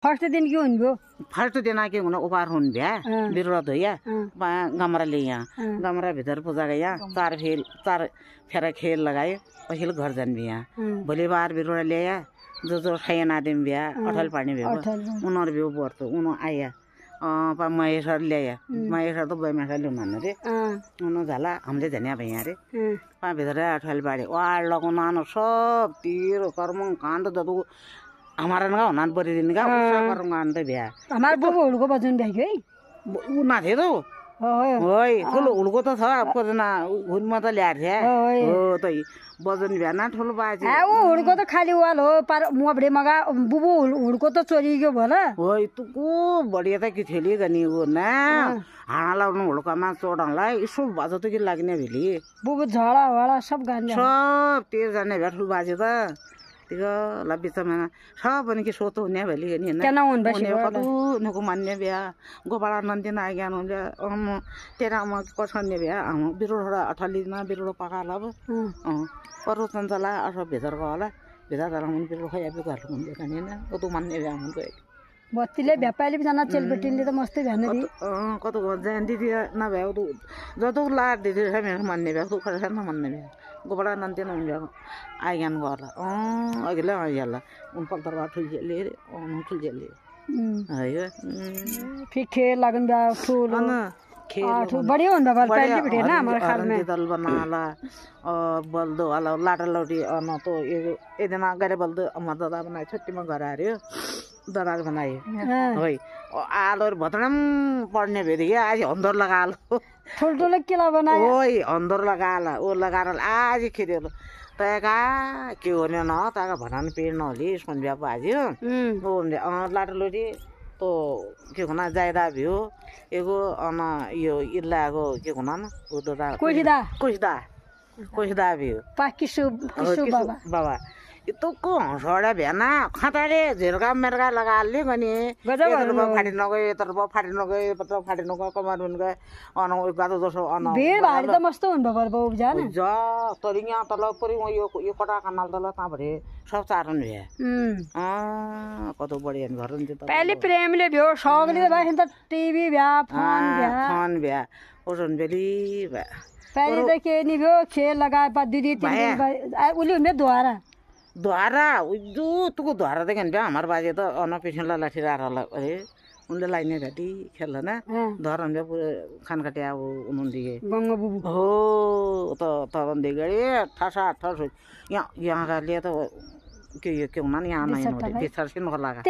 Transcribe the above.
first दिन के हुन्भयो first दिन के हुन उपार हुन भ्या बिरुवा धोया गमरा लिया गमरा भित्र पूजा गया चार फेरा खेल लगायो पहिले घर जान भ्या भोलि बार बिरुवा ल्याया जो खायन आदिम भ्या अठल पानी भ्या उनर भ्यो पर्छ उन आया महेश्वर ल्याया महेश्वर त बैमासा ल्याउनु भन्नु रे उन झाला हामीले झन्या भैया रे पा भित्र अठल पानी वाड लगाउनु सब तीर कर्म काण्ड जतो हमारा ना होना बड़ी दिन का उसका करूँगा अंदर भी है हमारे बुबु उड़को बजन भी है वो ना थे तो ओए थोड़ा उड़को तो था आपको ना उनमें तो लिया थे ओ तो बजन भी ना थोड़ा बाजी है वो उड़को तो खाली हुआ लो पर मुँह बड़े मगा बुबु उड़को तो चोरी क्यों बोला ओए तू को बढ़िया था किथेली गनी वो ना हाला उन उड़का में चोड़ां ला इसको बाजू तो कि लगने भी बुबु झाड़ा वाला सब गाने सब तेज जाने बैठल बाजी था तिगा लबिसमा सब अनि के सोतो हुने भली नि हैन केना हुन बसी कतु नको मान्ने बिहा गोपाल नन्दिन आज्ञान हुन्छ तेरा म कसन्ने बिहा बिरुवा अठलीमा बिरुवा पका लब परु चञ्चला अथवा भित्रको होला भित्र जाला मन बिरुवा खया बिको हाल्नु हुन्छ हैन कतु मान्ने बिहा हुन्छ बत्तीले भ्यापाले जना चेलबेटीले त मस्तै भ्यान दि कतु जान दिदी नभ्याउ त जतो लाड दिदी मेरो मान्ने बिहा दुख छैन मान्ने बिहा गोपाल नन्दिन हुन्छ आज्ञान गर्ला अघिल्ला आइहाल्ला उन पल्तरवा ठुल्जेले ठुल्जेले है फिखे लगन बा ठुल खेल बढिया हुन्छ बल पहिले भेटे न हाम्रो खालमा दल बनाला बल्दो वाला लाटा लौटी न तो एदिन गरे बल्दो अमर दादा बनाए छुट्टीमा घर आर्यो दरार बनाए है आलोर भतडम पढ्ने भेरि आज हन्दर लगालो ठुल्ठुलो किला बनायो ओइ हन्दर लगाला ओ लगाएर आज खेल्यो तका के गर्ने न तका भनान पेड नहोली सन्ध्या बाज्यो ओ लाटा लौटी तो के हुना जायदा भ्यो एगो अन यो इल्लाको के हुना न उदोदा कोइदा भ्यो पाकिसु बाबा तो को हसडा भ्याना खटारे झिरका मेरका लगाले गनी गजब फाटि नगए तर फाटि नगए कमार हुन गए अन गादो जसो अन भीड भाडी त मस्त हुन बबर बाउ जान जा तरिया तल परि यो कटा कनाल तल ता भरे सब चारन भ्या कतो बढिया घर हुन्थ्यो त पहिले प्रेमले भ्यो सगले भए त टिभी भ्या फोन भ्या ओजन बेली भ्या पहिले त के नि भ्यो खेल लगाए पा दिदी तिमी उली हुने द्वारा उजु तुको द्वारा त गन हाम्रो बाजे त अनपेशनला लाठी रारला अरे उनले लाइने भेटी खेल्न न धरन बे खान काट्या उनुन्दिगे गंगा बुबु हो त तरन दे गए ठसा ठस यहाँ का लिए त के हुना नि यहाँ नै बिचार सिन लगा